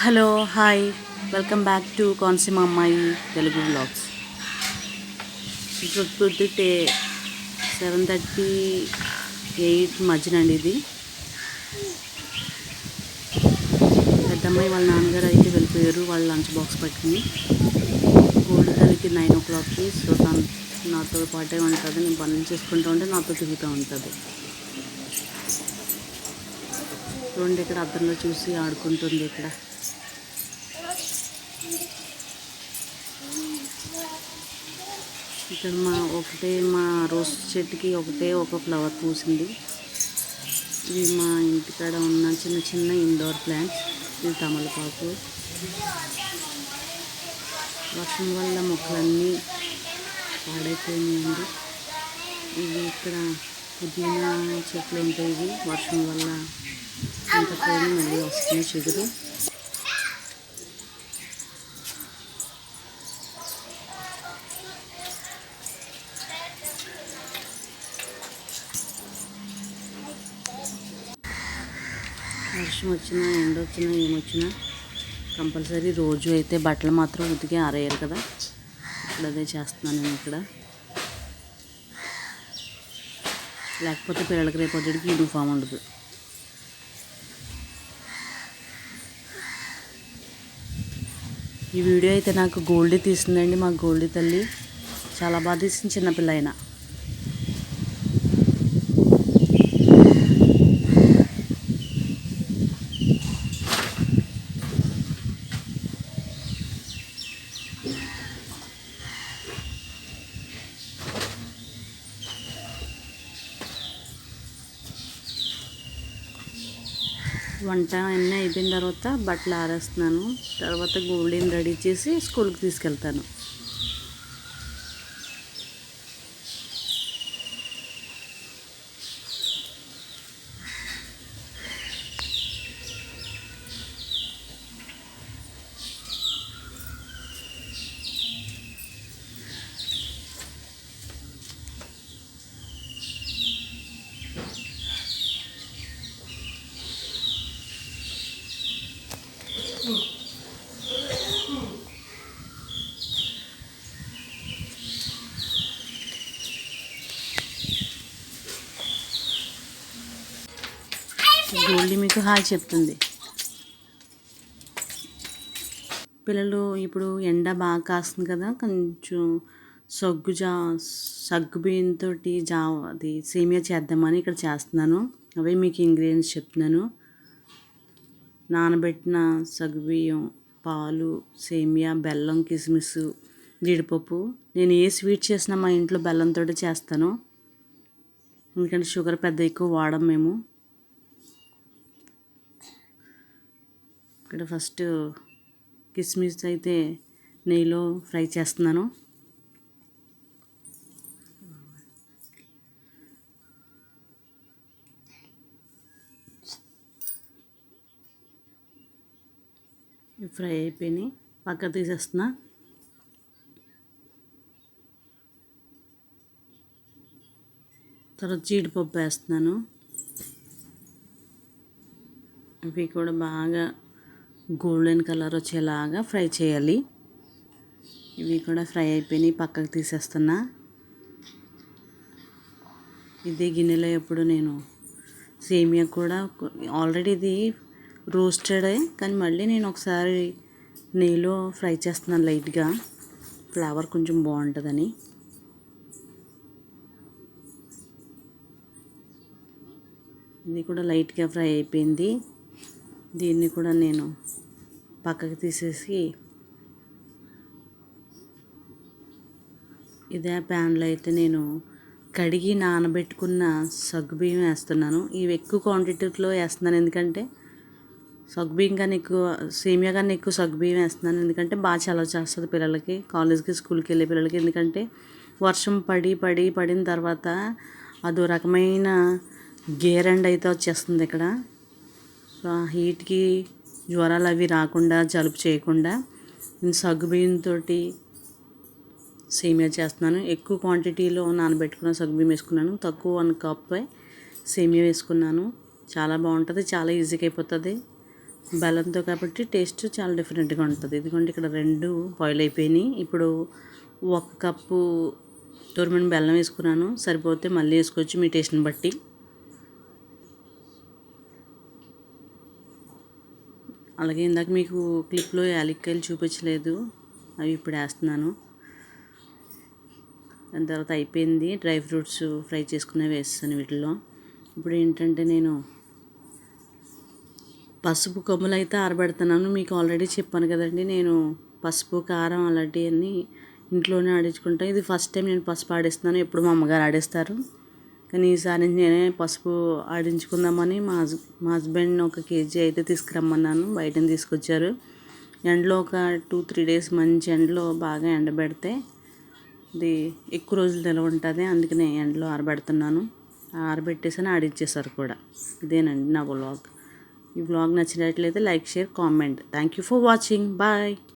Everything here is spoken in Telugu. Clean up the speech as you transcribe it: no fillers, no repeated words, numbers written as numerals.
Hello hi welcome back to Konaseema అమ్మాయి తెలుగు వ్లాగ్స్. ఇప్పుడు పొద్దుటే 7:38 మధ్యనండి. ఇది పెద్దమ్మాయి వాళ్ళ నాన్నగారు అయితే వెళ్ళిపోయారు వాళ్ళ లంచ్ బాక్స్ పట్టుకుని. గోల్డ్ తల్లికి 9 o'clockకి. సో తను నాతో పాటే ఉంటుంది. నేను పనులు చేసుకుంటూ ఉంటే నాతో తిరుగుతూ ఉంటుంది. చూడండి, ఇక్కడ అద్దంలో చూసి ఆడుకుంటుంది. ఇక్కడ మా రోజ్ చెట్టుకి ఒక ఫ్లవర్ పూసింది. ఇది మా ఇంటికాడ ఉన్న చిన్న చిన్న ఇండోర్ ప్లాంట్స్. ఇది తమలపాకు. వర్షం వల్ల మొక్కలన్నీ పాడైపోయినాయండి. ఇవి ఇక్కడ పుదీనా చెట్లు ఉంటాయి. ఇవి వర్షం వల్ల ఇంత పోయి మళ్ళీ వస్తుంది చిగురు. వర్షం వచ్చినా ఎండ వచ్చినా ఏమొచ్చినా కంపల్సరీ రోజు అయితే బట్టలు మాత్రం ఉతికి ఆరేయాలి కదా. ఇప్పుడు అదే చేస్తున్నాను నేను ఇక్కడ. లేకపోతే పిల్లలకి రేపు పొద్దుడికి యూనిఫామ్ ఉండదు. ఈ వీడియో అయితే నాకు గోల్డీ తీసిందండి. మా గోల్డీ తల్లి చాలా బాగా తీసింది, చిన్నపిల్ల అయినా. వంట అన్నీ అయిపోయిన తర్వాత బట్టలు ఆరేస్తున్నాను. తర్వాత గోల్డీని రెడీ చేసి స్కూల్కి తీసుకెళ్తాను. గోల్డీ మీకు హాయ్ చెప్తుంది. పిల్లలు ఇప్పుడు ఎండ బాగా కాస్తుంది కదా, కొంచెం సగ్గు బియ్యంతో అది సేమియా చేద్దామని ఇక్కడ చేస్తున్నాను. అవే మీకు ఇంగ్రీడియంట్స్ చెప్తున్నాను. నానబెట్టిన సగ్గుబియ్యం, పాలు, సేమియా, బెల్లం, కిస్మిస్, జీడిపప్పు. నేను ఏ స్వీట్ చేసినా మా ఇంట్లో బెల్లంతో చేస్తాను, ఎందుకంటే షుగర్ పెద్ద ఎక్కువ వాడం మేము. ఇక్కడ ఫస్ట్ కిస్మిస్ అయితే నెయ్యిలో ఫ్రై చేస్తున్నాను. ఫ్రై అయిపోయినాయి, పక్క తీసేస్తున్నా. తర్వాత జీడిపప్పు వేస్తున్నాను. ఇవి కూడా బాగా గోల్డెన్ కలర్ వచ్చేలాగా ఫ్రై చేయాలి. ఇవి కూడా ఫ్రై అయిపోయినాయి, పక్కకు తీసేస్తున్నా. ఇదే గిన్నెలో ఎప్పుడు నేను సేమియా కూడా ఆల్రెడీ ఇది రోస్టెడే, కానీ మళ్ళీ నేను ఒకసారి నెయ్యిలో ఫ్రై చేస్తున్నాను లైట్గా, ఫ్లేవర్ కొంచెం బాగుంటుందని. ఇది కూడా లైట్గా ఫ్రై అయిపోయింది. దీన్ని కూడా నేను పక్కకి తీసేసి ఇదే ప్యాన్లో అయితే నేను కడిగి నానబెట్టుకున్న సగ్గుబియ్యం వేస్తున్నాను. ఇవి ఎక్కువ క్వాంటిటీలో వేస్తున్నాను, ఎందుకంటే సగ్గుబియ్యం కన్నా ఎక్కువ సేమియా కన్నా ఎక్కువ సగ్గుబియ్యం వేస్తున్నాను. ఎందుకంటే బాగా చలవ చేస్తుంది పిల్లలకి, కాలేజ్కి స్కూల్కి వెళ్ళే పిల్లలకి. ఎందుకంటే వర్షం పడిన తర్వాత అదో రకమైన గేరండ్ అయితే వచ్చేస్తుంది ఇక్కడ. సో ఆ హీట్కి జ్వరాలు అవి రాకుండా, జలుబు చేయకుండా నేను సగ్గుబియ్యంతో సేమియా చేస్తున్నాను. ఎక్కువ క్వాంటిటీలో నానబెట్టుకున్న సగ్గుబియ్యం వేసుకున్నాను, తక్కువ 1 కప్ సేమియా వేసుకున్నాను. చాలా బాగుంటుంది, చాలా ఈజీగా అయిపోతుంది. బెల్లంతో కాబట్టి టేస్ట్ చాలా డిఫరెంట్గా ఉంటుంది. ఇదిగోండి ఇక్కడ 2 బాయిల్ అయిపోయినాయి. ఇప్పుడు 1 కప్పు తురిమిన బెల్లం వేసుకున్నాను. సరిపోతే మళ్ళీ వేసుకోవచ్చు మీ టేస్ట్ని బట్టి. అలాగే ఇందాక మీకు క్లిప్లో యాలక్కాయలు చూపించలేదు, అవి ఇప్పుడు వేస్తున్నాను. దాని తర్వాత అయిపోయింది. డ్రై ఫ్రూట్స్ ఫ్రై చేసుకునేవి వేస్తాను వీటిలో. ఇప్పుడు ఏంటంటే నేను పసుపు కొమ్ములు అయితే ఆరబెడుతున్నాను. మీకు ఆల్రెడీ చెప్పాను కదండి, నేను పసుపు కారం అలాంటివన్నీ ఇంట్లోనే ఆడించుకుంటాను. ఇది ఫస్ట్ టైం నేను పసుపు ఆడిస్తున్నాను. ఎప్పుడు మా అమ్మగారు ఆడిస్తారు, కానీ ఈసారి నేనే పసుపు ఆడించుకుందామని మా హస్బెండ్ 1 కేజీ అయితే తీసుకురమ్మన్నాను. బయట తీసుకొచ్చారు. ఎండలో ఒక 2-3 డేస్ మంచి ఎండలో బాగా ఎండబెడితే ఇది ఎక్కువ రోజులు నిలవ ఉంటుంది. అందుకనే ఎండలో ఆరబెడుతున్నాను. ఆరబెట్టేసి ఆడిచ్చేసారు కూడా. ఇదేనండి నా వ్లాగ్. ఈ వ్లాగ్ నచ్చినట్లయితే like, share, comment. Thank you for watching. Bye.